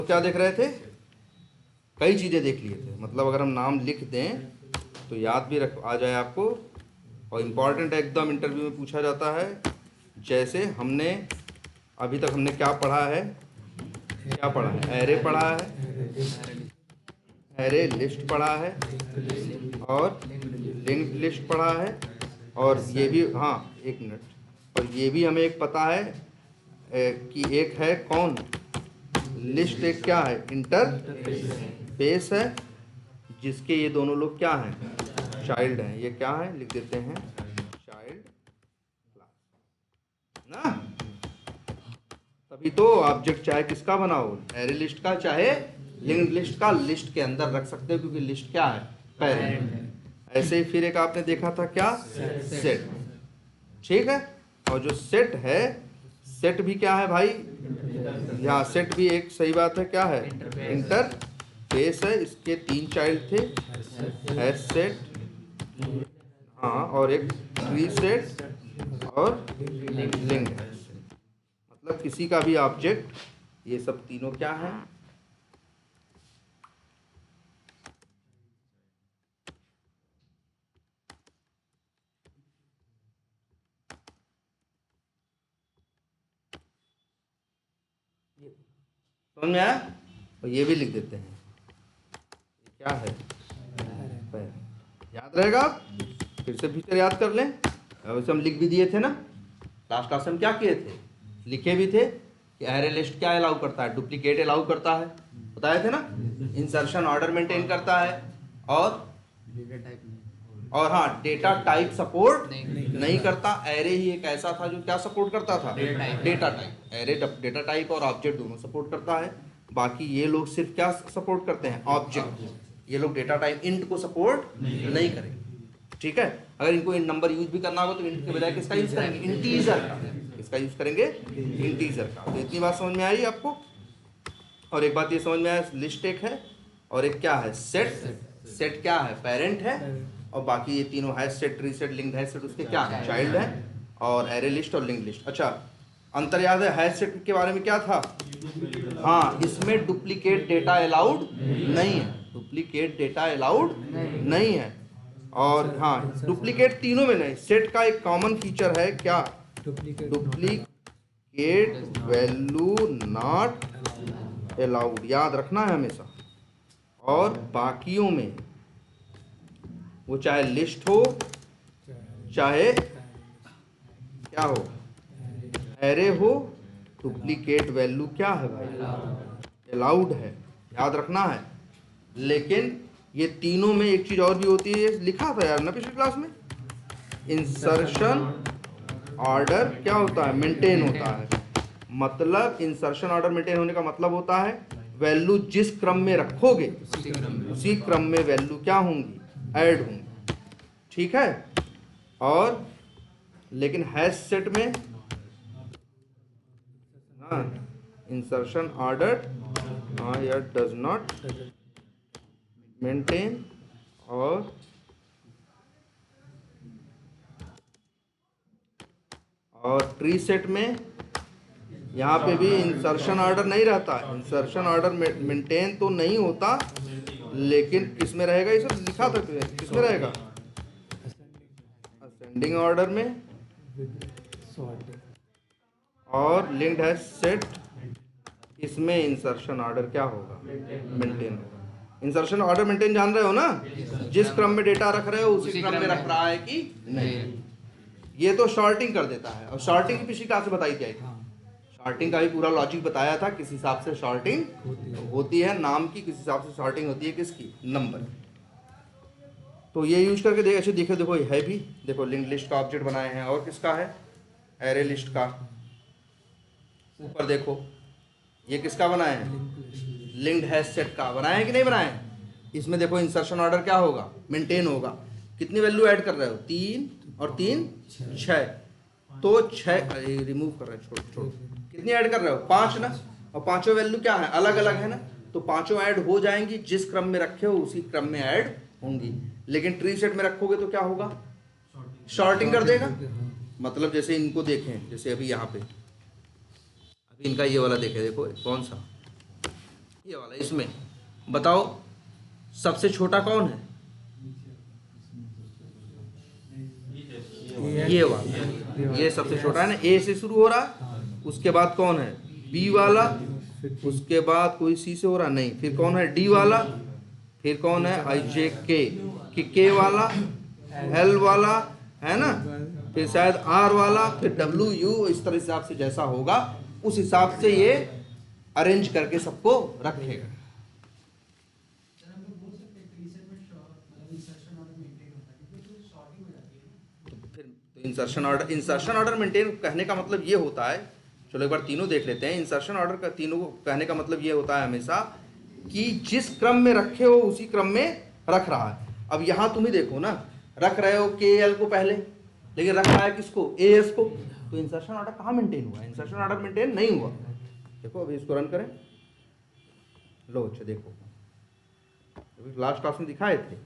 तो क्या देख रहे थे? कई चीज़ें देख लिए थे। मतलब अगर हम नाम लिख दें तो याद भी रख आ जाए आपको, और इम्पॉर्टेंट एकदम इंटरव्यू में पूछा जाता है। जैसे हमने अभी तक हमने क्या पढ़ा है? क्या पढ़ा है? एरे पढ़ा है, एरे लिस्ट पढ़ा है, और लिंक्ड लिस्ट पढ़ा है, और ये भी, हाँ एक मिनट, और ये भी हमें एक पता है कि एक है कौन लिस्ट, एक क्या है? इंटरफेस है, जिसके ये दोनों लोग क्या हैं? चाइल्ड हैं। ये क्या है? लिख देते हैं चाइल्ड क्लास ना। तभी तो ऑब्जेक्ट चाहे किसका बनाओ, एरे लिस्ट का चाहे लिंक्ड लिस्ट का, लिस्ट के अंदर रख सकते हो, क्योंकि लिस्ट क्या है? पेरेंट। ऐसे ही फिर एक आपने देखा था क्या? सेट। ठीक है। और जो सेट है, सेट भी क्या है भाई? यहाँ सेट भी एक सही बात है, क्या है? इंटरफेस है। इसके 3 चाइल्ड थे, हैश सेट, हाँ, और एक ट्री सेट और लिंक है। मतलब किसी का भी ऑब्जेक्ट, ये सब तीनों क्या है? समझ में आया? और ये भी लिख देते हैं, ये क्या है? पैर। याद रहेगा? फिर से भीतर याद कर लें। वैसे हम लिख भी दिए थे ना, लास्ट क्लास में हम क्या किए थे? लिखे भी थे कि एरे लिस्ट क्या अलाउ करता है? डुप्लीकेट अलाउ करता है, बताए थे ना। इंसर्शन ऑर्डर मेंटेन करता है, और हाँ, डेटा टाइप सपोर्ट नहीं करता। एरे ही एक ऐसा था जो क्या सपोर्ट करता था? Data type. Array data type और ऑब्जेक्ट दोनों सपोर्ट करता है। बाकी ये लोग सिर्फ क्या सपोर्ट करते हैं? ऑब्जेक्ट। ये लोग डेटा टाइप इंट को सपोर्ट नहीं करेंगे। ठीक है। अगर इनको इन नंबर यूज भी करना होगा तो इंट के बजाय किसका यूज करेंगे? इंटीजर का। किसका यूज करेंगे? इंटीजर का। तो इतनी बात समझ में आई आपको? और एक बात ये समझ में आया, लिस्ट एक है और एक क्या है? सेट। सेट क्या है? पेरेंट है। और बाकी ये तीनों है, सेट, ट्री सेट, लिंक्ड है सेट, उसके क्या है? चाइल्ड है। और एरे लिस्ट और लिंक्ड लिस्ट। अच्छा, अंतर याद है? हैश सेट के बारे में क्या था? हाँ, इसमें डुप्लीकेट डेटा अलाउड नहीं है। डुप्लीकेट डेटा अलाउड नहीं है। और हाँ, डुप्लीकेट तीनों में नहीं। सेट का एक कॉमन फीचर है क्या? डुप्लीकेट वैल्यू नॉट अलाउड, याद रखना है हमेशा। और बाकियों में वो चाहे लिस्ट हो, चाहे क्या हो, एरे हो, डुप्लीकेट वैल्यू क्या है भाई? अलाउड है, याद रखना है। लेकिन ये तीनों में एक चीज और भी होती है, लिखा था यार ना पिछली क्लास में, इंसर्शन ऑर्डर क्या होता है? मेंटेन होता है। मतलब इंसर्शन ऑर्डर मेंटेन होने का मतलब होता है वैल्यू जिस क्रम में रखोगे उसी क्रम में वैल्यू क्या होंगी? ऐड होंगी। ठीक है। और लेकिन हैश सेट में हाँ, इंसर्शन ऑर्डर हाँ यार डज नॉट मेंटेन, और ट्री सेट में यहाँ पे भी इंसर्शन ऑर्डर नहीं रहता। इंसर्शन ऑर्डर मेंटेन तो नहीं होता, लेकिन किस में रहेगा? ये सब लिखा था, किस में रहेगा? असेंडिंग ऑर्डर में। और लिंक्ड है सेट, इसमें इंसर्शन ऑर्डर क्या होगा? मेंटेन होगा। इंसर्शन ऑर्डर मेंटेन जान रहे हो ना? जिस क्रम में डेटा रख रहे हो उसी क्रम में रख रहा है कि नहीं। ये तो शॉर्टिंग कर देता है। और शॉर्टिंग की पिछली क्लास में बताई क्या है? शॉर्टिंग का भी पूरा लॉजिक बताया था, किस हिसाब से शॉर्टिंग होती है नाम की, किस हिसाब से शॉर्टिंग होती है किसकी? नंबर। तो ये यूज करके देख, अच्छे देखो, देखो ये है भी, देखो लिंक्ड लिस्ट का ऑब्जेक्ट बनाए हैं, और किसका है? एरे लिस्ट का। ऊपर देखो, ये किसका बनाए हैं? लिंक्ड हैश सेट का बनाए हैं कि नहीं बनाए हैं? इसमें देखो इंसर्शन ऑर्डर क्या होगा? मेंटेन होगा। कितनी वैल्यू ऐड कर रहे हो? 3 और 3 6। तो 6 रिमूव कर रहे हैं, छोड़ छोड़। कितनी ऐड कर रहे हो? 5 ना। और पांचों वैल्यू क्या है? अलग अलग है ना। तो पांचों ऐड हो जाएंगी, जिस क्रम में रखे हो उसी क्रम में ऐड होंगी। लेकिन ट्री सेट में रखोगे तो क्या होगा? शॉर्टिंग कर देगा। मतलब जैसे इनको देखें, जैसे अभी यहाँ पे, अभी इनका ये वाला देखे, देखो कौन सा ये वाला, इसमें बताओ सबसे छोटा कौन है? ये वाला, ये सबसे छोटा है ना, ए से शुरू हो रहा है। उसके बाद कौन है? बी वाला। उसके बाद कोई सी से हो रहा नहीं। फिर कौन है? डी वाला। फिर कौन है? आई जे के वाला, एल वाला, है ना। फिर शायद आर वाला, फिर डब्ल्यू यू। इस तरह हिसाब से जैसा होगा उस हिसाब से ये अरेंज करके सबको रखेगा। इंसर्शन ऑर्डर मेंटेन कहने का मतलब ये होता है, चलो एक बार तीनों देख लेते हैं। इंसर्शन ऑर्डर का तीनों को कहने का मतलब ये होता है हमेशा कि जिस क्रम में रखे हो उसी क्रम में रख रहा है। अब यहाँ तुम ही देखो ना, रख रहे हो के एल को पहले, लेकिन रख रहा है किसको? ए एस को। तो इंसर्शन ऑर्डर कहाँ मेंटेन हुआ? इंसर्शन ऑर्डर मेंटेन नहीं हुआ। देखो अभी इसको रन करें, लो अच्छा देखो, लास्ट क्लास में दिखाए थे।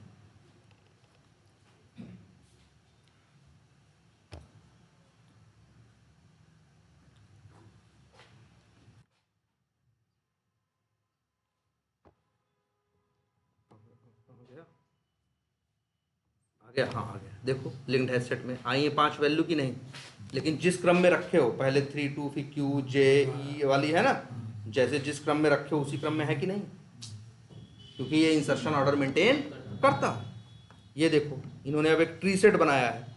आ गया, हाँ आ गया। देखो लिंक्ड है सेट में आई है 5 वैल्यू की नहीं, लेकिन जिस क्रम में रखे हो, पहले 3 2 फिर क्यू जे ई वाली है ना, जैसे जिस क्रम में रखे हो उसी क्रम में है कि नहीं, क्योंकि ये इंसर्शन ऑर्डर मेंटेन करता है। ये देखो इन्होंने अब एक ट्री सेट बनाया है,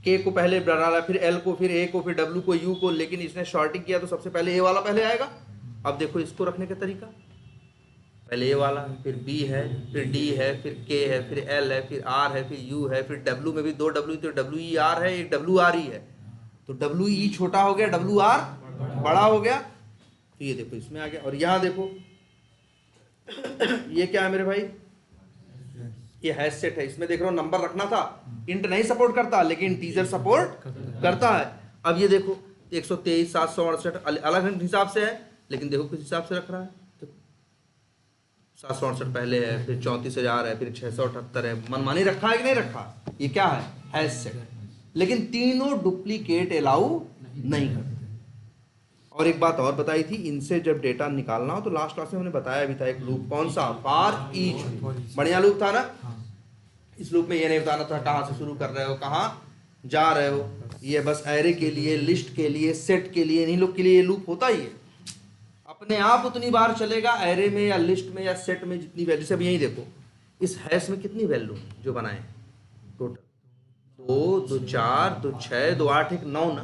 के को पहले डाला, फिर एल को, फिर ए को, फिर डब्ल्यू को, यू को, लेकिन इसने शॉर्टिंग किया तो सबसे पहले ए वाला पहले आएगा। अब देखो इसको रखने का तरीका, पहले ए वाला, फिर बी है, फिर डी है, फिर के है, फिर एल है, फिर आर है, फिर यू है, फिर डब्ल्यू में भी 2 डब्ल्यू, तो डब्ल्यू ई आर है, एक डब्ल्यू आर ई है। तो डब्ल्यू ई छोटा हो गया, डब्ल्यू आर बड़ा हो गया। तो ये देखो इसमें आ गया। और यहाँ देखो ये क्या है मेरे भाई? ये हैश सेट है। इसमें देख रहे हो नंबर रखना था, इंट नहीं सपोर्ट करता लेकिन इंटीजर सपोर्ट करता है। अब ये देखो 123 768 अलग हिसाब से है, लेकिन देखो किस हिसाब से रख रहा है। 768 पहले है, फिर 34,000 है, फिर 678 है। मनमानी रखा है कि नहीं रखा? ये क्या है? Hash set. लेकिन तीनों डुप्लीकेट अलाउ नहीं करते। और एक बात और बताई थी, इनसे जब डेटा निकालना हो तो लास्ट क्लास में हमने बताया भी था एक लूप, कौन सा? For each. बढ़िया लूप था ना। इस लूप में ये नहीं बताना था कहाँ से शुरू कर रहे हो, कहाँ जा रहे हो। ये बस एरे के लिए, लिस्ट के लिए, सेट के लिए, इन्हीं लोग के लिए ये लूप होता ही है। अपने आप उतनी बार चलेगा एरे में या लिस्ट में या सेट में जितनी वैल्यू। से अब यही देखो इस हैश में कितनी वैल्यू जो बनाए टोटल 2 2 4 2 6 2 8 1 9 ना।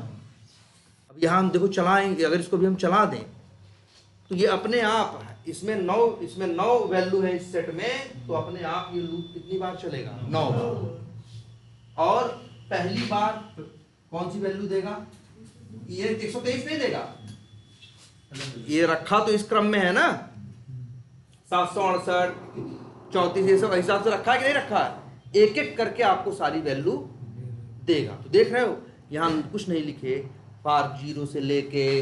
अब यहाँ हम देखो चलाएंगे, अगर इसको भी हम चला दें तो ये अपने आप इसमें 9 वैल्यू है इस सेट में, तो अपने आप ये लूप कितनी बार चलेगा? 9 बार। और पहली बार कौन सी वैल्यू देगा? ये 123 नहीं देगा, ये रखा तो इस क्रम में है ना, 768 34 ये सब हिसाब से रखा है कि नहीं रखा है? एक एक करके आपको सारी वैल्यू देगा। तो देख रहे हो यहाँ कुछ नहीं लिखे, फॉर 0 से लेके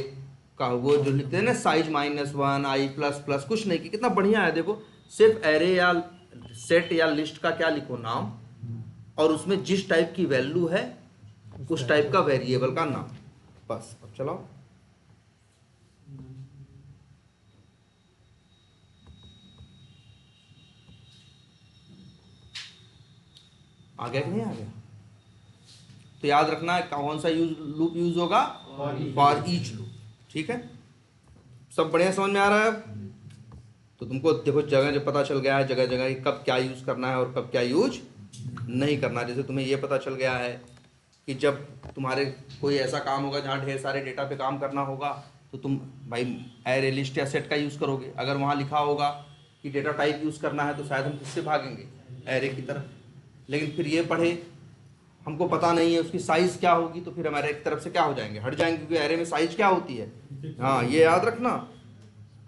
का वो जो लिखते हैं ना साइज -1 i ++ कुछ नहीं कि कितना बढ़िया है। देखो सिर्फ एरे या सेट या लिस्ट का क्या लिखो? नाम, और उसमें जिस टाइप की वैल्यू है उस टाइप का वेरिएबल का नाम, बस। अब चलाओ। आ गया कि नहीं आ गया? तो याद रखना है कौन सा लूप यूज होगा? For each loop. ठीक है, सब बढ़िया समझ में आ रहा है? तो तुमको देखो जगह जब पता चल गया है, जगह जगह कब क्या यूज करना है और कब क्या यूज नहीं करना। जैसे तुम्हें ये पता चल गया है कि जब तुम्हारे कोई ऐसा काम होगा जहाँ ढेर सारे डेटा पे काम करना होगा तो तुम भाई एरे, लिस्ट या सेट का यूज़ करोगे। अगर वहाँ लिखा होगा कि डेटा टाइप यूज़ करना है तो शायद हम किससे भागेंगे? एरे की तरफ। लेकिन फिर ये पढ़े हमको पता नहीं है उसकी साइज़ क्या होगी, तो फिर हमारे एक तरफ से क्या हो जाएंगे? हट जाएंगे, क्योंकि एरे में साइज क्या होती है? हाँ ये याद रखना,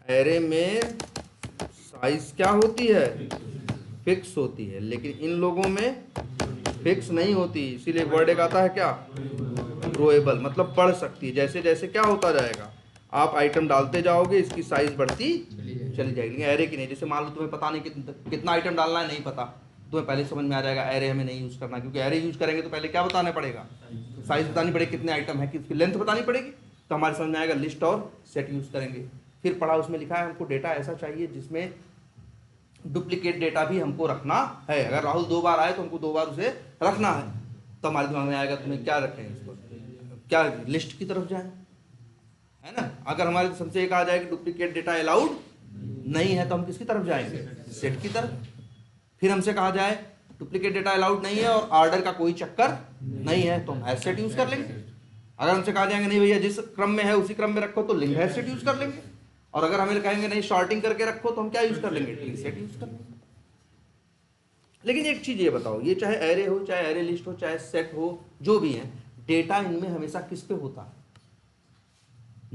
एरे में साइज क्या होती है? फिक्स होती है। लेकिन इन लोगों में फिक्स नहीं होती, इसीलिए वर्ड एक आता है क्या? ग्रोएबल, मतलब बढ़ सकती है। जैसे जैसे क्या होता जाएगा, आप आइटम डालते जाओगे इसकी साइज बढ़ती चली जाएगी। लेकिन एरे की नहीं। जैसे मान लो तुम्हें पता नहीं कितना आइटम डालना है, नहीं पता, तुम्हें पहले समझ में आ जाएगा एरे हमें नहीं यूज़ करना, क्योंकि एरे यूज़ करेंगे तो पहले क्या बताना पड़ेगा? साइज बतानी पड़ेगी, कितने आइटम है, किसकी लेंथ बतानी पड़ेगी। तो हमारे समझ में आएगा लिस्ट और सेट यूज़ करेंगे। फिर पढ़ा, उसमें लिखा है हमको डेटा ऐसा चाहिए जिसमें डुप्लीकेट डेटा भी हमको रखना है। अगर राहुल 2 बार आए तो हमको 2 बार उसे रखना है। तो हमारे दिमाग में आएगा तुम्हें क्या रखें इसको, क्या लिस्ट की तरफ जाए, है ना। अगर हमारे सबसे एक आ जाए कि डुप्लीकेट डेटा अलाउड नहीं है तो हम किसकी तरफ जाएंगे, सेट की तरफ। फिर हमसे कहा जाए डुप्लीकेट डेटा अलाउड नहीं है और ऑर्डर का कोई चक्कर नहीं है तो हम हैश सेट यूज कर लेंगे। अगर हमसे कहा जाएंगे नहीं भैया जिस क्रम में है उसी क्रम में रखो तो लिंक हैश सेट यूज कर लेंगे। और अगर हमें कहेंगे नहीं शॉर्टिंग करके रखो तो हम क्या यूज कर लेंगे, ट्री सेट यूज कर लेंगे। लेकिन एक चीज ये बताओ, ये चाहे एरे हो, चाहे एरे लिस्ट हो, चाहे सेट हो, जो भी है, डेटा इनमें हमेशा किस पे होता है,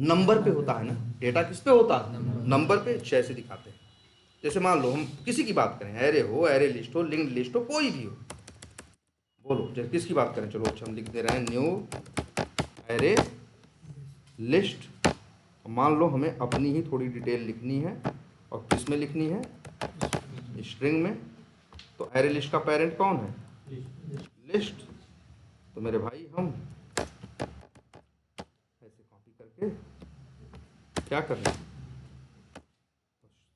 नंबर पे होता है ना। डेटा किस पे होता है, नंबर पे। जैसे दिखाते हैं, जैसे मान लो हम किसी की बात करें, एरे हो, एरे लिस्ट हो, लिंक्ड लिस्ट हो, कोई भी हो, बोलो जैसे किसकी बात करें। चलो अच्छा हम लिख दे रहे हैं न्यू एरे लिस्ट। मान लो हमें अपनी ही थोड़ी डिटेल लिखनी है, और किस में लिखनी है, स्ट्रिंग में। तो एरे लिस्ट का पेरेंट कौन है, लिस्ट। तो मेरे भाई हम ऐसे कॉपी करके क्या कर रहे हैं,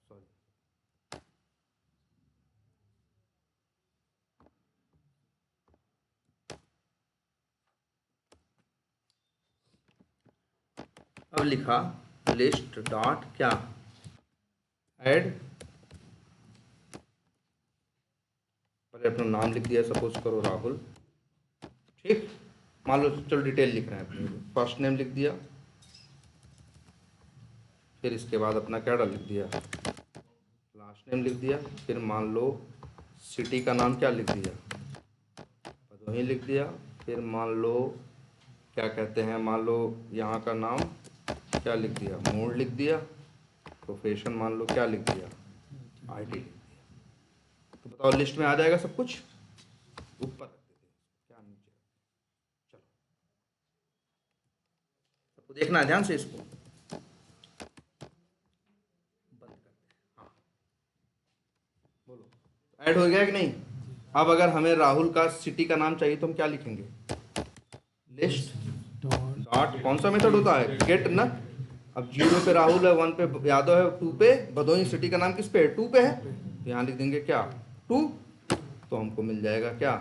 सॉरी, अब लिखा लिस्ट डॉट क्या, ऐड, पहले अपना नाम लिख दिया, सपोज करो राहुल, ठीक। मान लो चलो डिटेल लिख रहे हैं अपने, फर्स्ट नेम लिख दिया, फिर इसके बाद अपना क्या लिख दिया, लास्ट नेम लिख दिया, फिर मान लो सिटी का नाम क्या लिख दिया, भदोही लिख दिया, फिर मान लो क्या कहते हैं, मान लो यहाँ का नाम क्या लिख दिया, मोड लिख दिया, प्रोफेशन मान लो क्या लिख दिया, आईटी लिख दिया। तो बताओ लिस्ट में आ जाएगा सब कुछ, ऊपर रख देते हैं क्या, नीचे। चलो सबको देखना है ध्यान से, इसको बंद करते हैं। हाँ बोलो, ऐड हो गया कि नहीं। अब अगर हमें राहुल का सिटी का नाम चाहिए तो हम क्या लिखेंगे, लिस्ट डॉट, कौन सा मेथड होता है, गेट ना। अब 0 पे राहुल है, 1 पे यादव है, 2 पे भदोही, सिटी का नाम किस पे है, 2 पे है, तो यहाँ लिख देंगे क्या 2। तो हमको मिल जाएगा क्या,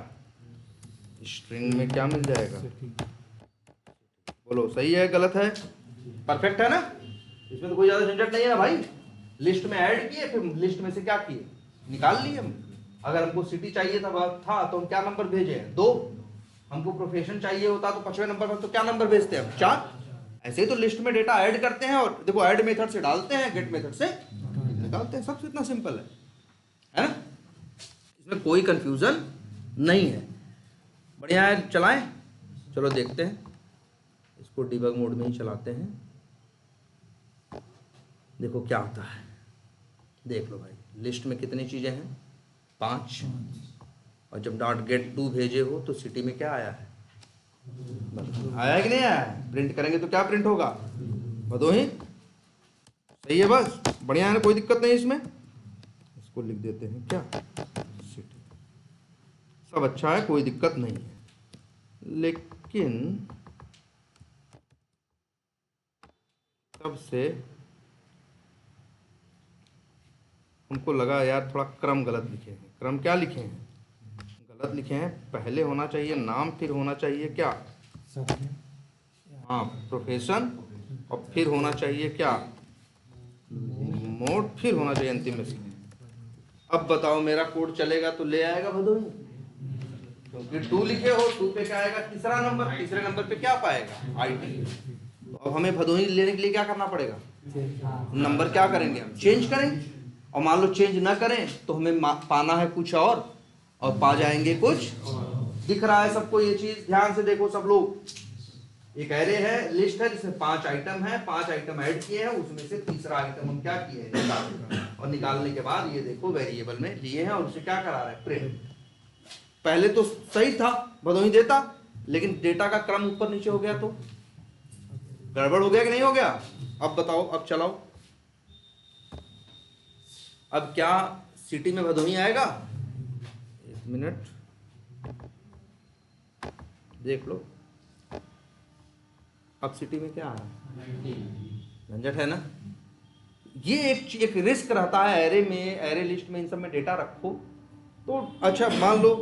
स्ट्रिंग में क्या मिल जाएगा, बोलो सही है गलत है, परफेक्ट है ना। इसमें तो कोई ज्यादा झंझट नहीं है ना भाई। लिस्ट में ऐड किए, फिर लिस्ट में से क्या किए, निकाल लिए हम। अगर हमको सिटी चाहिए था तो हम क्या नंबर भेजे, 2। हमको प्रोफेशन चाहिए होता तो 5वें नंबर पर, तो क्या नंबर भेजते हैं हम, 4। ऐसे ही तो लिस्ट में डेटा ऐड करते हैं, और देखो ऐड मेथड से डालते हैं, गेट मेथड से निकालते हैं, सब इतना सिंपल है ना। इसमें कोई कंफ्यूजन नहीं है, बढ़िया है। चलाएं, चलो देखते हैं, इसको डिबग मोड में ही चलाते हैं, देखो क्या होता है। देख लो भाई, लिस्ट में कितनी चीजें हैं, 5। और जब डॉट गेट 2 भेजे हो तो सिटी में क्या आया है, आया है कि नहीं आया है। प्रिंट करेंगे तो क्या प्रिंट होगा, भदोही। सही है, बस बढ़िया है ना, कोई दिक्कत नहीं इसमें। इसको लिख देते हैं क्या, सिटी। सब अच्छा है, कोई दिक्कत नहीं है। लेकिन तब से हमको लगा यार थोड़ा क्रम गलत लिखे हैं। क्रम क्या लिखे हैं, गलत लिखे हैं। पहले होना चाहिए नाम, फिर होना चाहिए क्या, हाँ प्रोफेशन, और फिर होना चाहिए क्या, मोड, फिर होना चाहिए अंतिम में से। अब बताओ मेरा कोड चलेगा तो ले आएगा भदोही, क्योंकि 2 लिखे हो, 2 पे क्या आएगा, तीसरा नंबर, तीसरे नंबर पे क्या पाएगा, आईटी। तो अब हमें भदोही लेने के लिए क्या करना पड़ेगा, नंबर क्या करेंगे हम, चेंज करेंगे। और मान लो चेंज ना करें तो हमें पाना है कुछ और पा जाएंगे कुछ। दिख रहा है सबको ये चीज, ध्यान से देखो सब लोग। एक एरे है, लिस्ट है जिसमें 5 आइटम है, 5 आइटम ऐड किए हैं, उसमें से तीसरा आइटम हम क्या किए हैं, निकाल। और निकालने के बाद ये देखो वेरिएबल में लिए हैं, और उसे क्या करा रहा है, प्रिंट। पहले तो सही था, भदोही देता, लेकिन डेटा का क्रम ऊपर नीचे हो गया तो गड़बड़ हो गया कि नहीं हो गया। अब बताओ, अब चलाओ, अब क्या सिटी में भदोही आएगा, 1 मिनट देख लो। अब सिटी में क्या आ रहा है, झंझट है ना। ये एक रिस्क रहता है एरे में, एरे लिस्ट में, इन सब में डेटा रखो तो अच्छा मान लो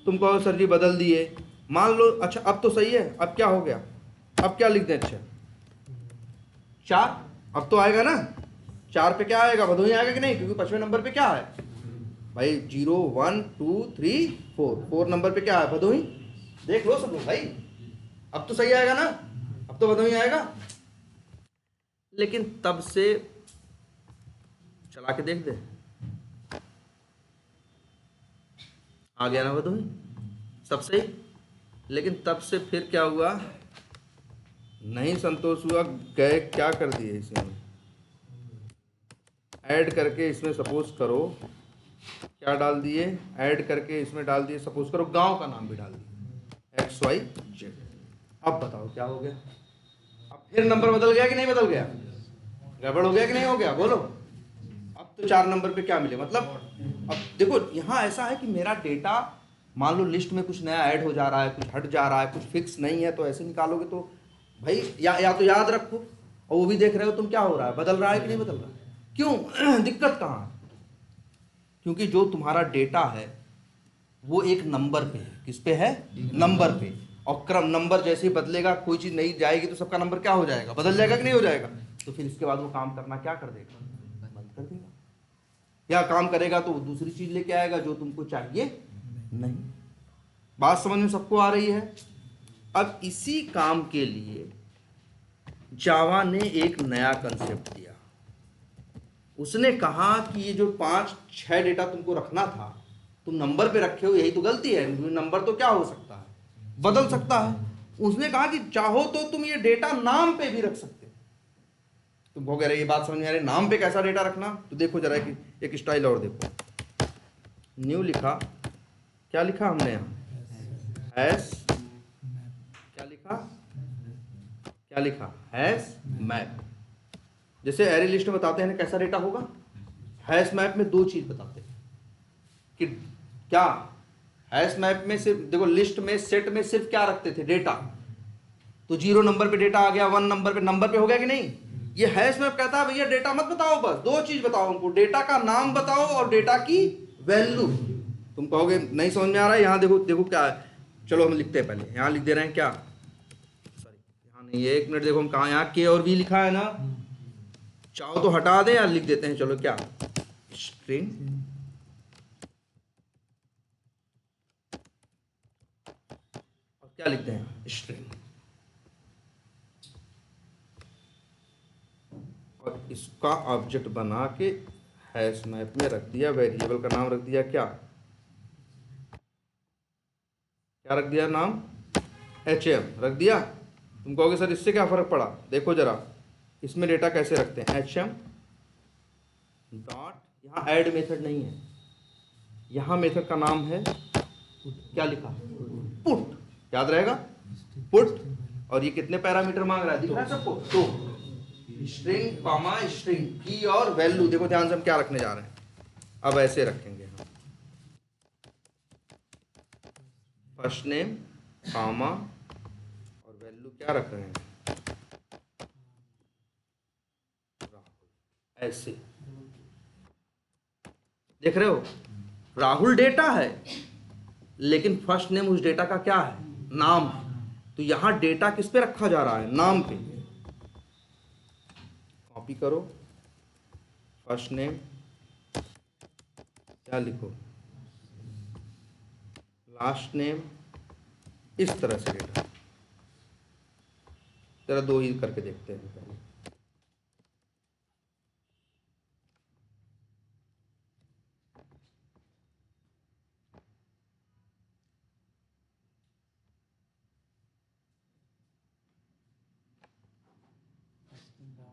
तुम कहो सर जी बदल दिए, मान लो अच्छा अब तो सही है, अब क्या हो गया, अब क्या लिख दें, अच्छा 4, अब तो आएगा ना 4 पे क्या आएगा, भदोही आएगा कि नहीं, क्योंकि 5वें नंबर पे क्या है भाई 0 1 2 3 4 नंबर पे क्या है भदोही, देख लो सब लोग भाई, अब तो सही आएगा ना, अब तो भदोही आएगा। लेकिन तब से चला के देख दे, आ गया ना भदोही, सब सही। लेकिन तब से फिर क्या हुआ, नहीं संतोष हुआ, गए क्या कर दिए इसमें ऐड करके, इसमें सपोज करो क्या डाल दिए, ऐड करके इसमें डाल दिए, सपोज करो गांव का नाम भी डाल दिए XYZ। अब बताओ क्या हो गया, अब फिर नंबर बदल गया कि नहीं बदल गया, गड़बड़ हो गया कि नहीं हो गया, बोलो। अब तो 4 नंबर पे क्या मिले, मतलब अब देखो यहाँ ऐसा है कि मेरा डेटा मान लो लिस्ट में कुछ नया ऐड हो जा रहा है, कुछ हट जा रहा है, कुछ फिक्स नहीं है, तो ऐसे निकालोगे तो भाई या तो याद रखो, और वो भी देख रहे हो तुम क्या हो रहा है, बदल रहा है कि नहीं बदल रहा है, क्यों दिक्कत कहाँ है, क्योंकि जो तुम्हारा डेटा है वो एक नंबर पे है, किस पे है, नंबर पे, और क्रम नंबर जैसे ही बदलेगा कोई चीज़ नहीं जाएगी तो सबका नंबर क्या हो जाएगा, बदल जाएगा कि नहीं हो जाएगा, तो फिर इसके बाद वो काम करना क्या कर देगा, बंद कर देगा, या काम करेगा तो वो दूसरी चीज़ लेके आएगा जो तुमको चाहिए नहीं। बात समझ में सबको आ रही है। अब इसी काम के लिए जावा ने एक नया कंसेप्ट दिया, उसने कहा कि ये जो 5-6 डेटा तुमको रखना था तुम नंबर पे रखे हो, यही तो गलती है, नंबर तो क्या हो सकता है, बदल सकता है। उसने कहा कि चाहो तो तुम ये डेटा नाम पे भी रख सकते हो। तुम कहोगे अरे ये बात समझ में आ रही, नाम पे कैसा डेटा रखना, तो देखो जरा एक स्टाइल और देखो, न्यू लिखा, क्या लिखा हमने यहाँ, हैश, क्या लिखा, क्या लिखा, हैश मैप। जैसे एरे लिस्ट में बताते हैं ना कैसा डेटा होगा, हैश मैप में 2 चीज बताते हैं कि क्या, हैश मैप में सिर्फ देखो, लिस्ट में सेट में सिर्फ क्या रखते थे, डेटा, तो 0 नंबर पे डेटा आ गया, 1 नंबर पे हो गया कि नहीं। ये हैश मैप कहता है भैया डेटा मत बताओ, बस 2 चीज बताओ हमको, डेटा का नाम बताओ और डेटा की वैल्यू। तुम कहोगे नहीं समझ में आ रहा है, यहाँ देखो देखो क्या है, चलो हम लिखते हैं, पहले यहाँ लिख दे रहे हैं क्या, सॉरी यहाँ नहीं, 1 मिनट देखो हम कहाँ, यहाँ के और भी लिखा है ना, चाहो तो हटा दें या लिख देते हैं, चलो क्या, स्ट्रिंग, और क्या लिखते हैं, स्ट्रिंग, और इसका ऑब्जेक्ट बना के हैश मैप में रख दिया, वेरिएबल का नाम रख दिया क्या, क्या रख दिया नाम, HM रख दिया। तुम कहोगे सर इससे क्या फर्क पड़ा, देखो जरा इसमें डेटा कैसे रखते हैं, HM डॉट, यहाँ ऐड मेथड नहीं है, यहाँ मेथड का नाम है क्या लिखा, पुट, याद रहेगा पुट, और ये कितने पैरामीटर मांग रहा है, दिख रहा है सबको, तो स्ट्रिंग कॉमा स्ट्रिंग की और वैल्यू, देखो ध्यान से हम क्या रखने जा रहे हैं, अब ऐसे रखेंगे हम, फर्स्ट नेम कॉमा और वैल्यू क्या रख रहे हैं, ऐसे, देख रहे हो राहुल डेटा है लेकिन फर्स्ट नेम उस डेटा का क्या है, नाम, तो यहां डेटा किस पे रखा जा रहा है, नाम पे। कॉपी करो, फर्स्ट नेम क्या लिखो, लास्ट नेम, इस तरह से डेटा, जरा 2 ही करके देखते हैं पहले।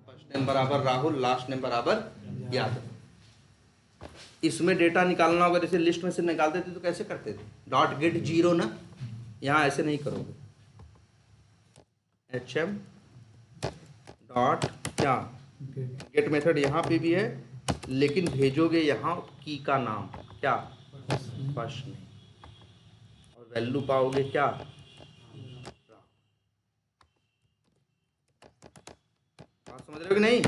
फर्स्ट नेम बराबर राहुल, लास्ट नेम बराबर यादव। इसमें डेटा निकालना होगा, जैसे लिस्ट में से निकालते थे तो कैसे करते थे, डॉट गेट 0 ना, यहाँ ऐसे नहीं करोगे, HM डॉट क्या, गेट मेथड यहाँ पे भी है लेकिन भेजोगे यहाँ की का नाम क्या, फर्स्ट नेम, और वैल्यू पाओगे क्या, बात समझ रहे हो कि नहीं।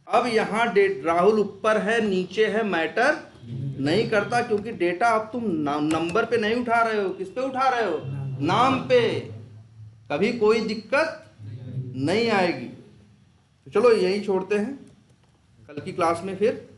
अब यहाँ राहुल ऊपर है नीचे है, मैटर नहीं करता, क्योंकि डेटा अब तुम नंबर पे नहीं उठा रहे हो, किस पे उठा रहे हो, नाम पे। कभी कोई दिक्कत नहीं आएगी। तो चलो यही छोड़ते हैं, कल की क्लास में फिर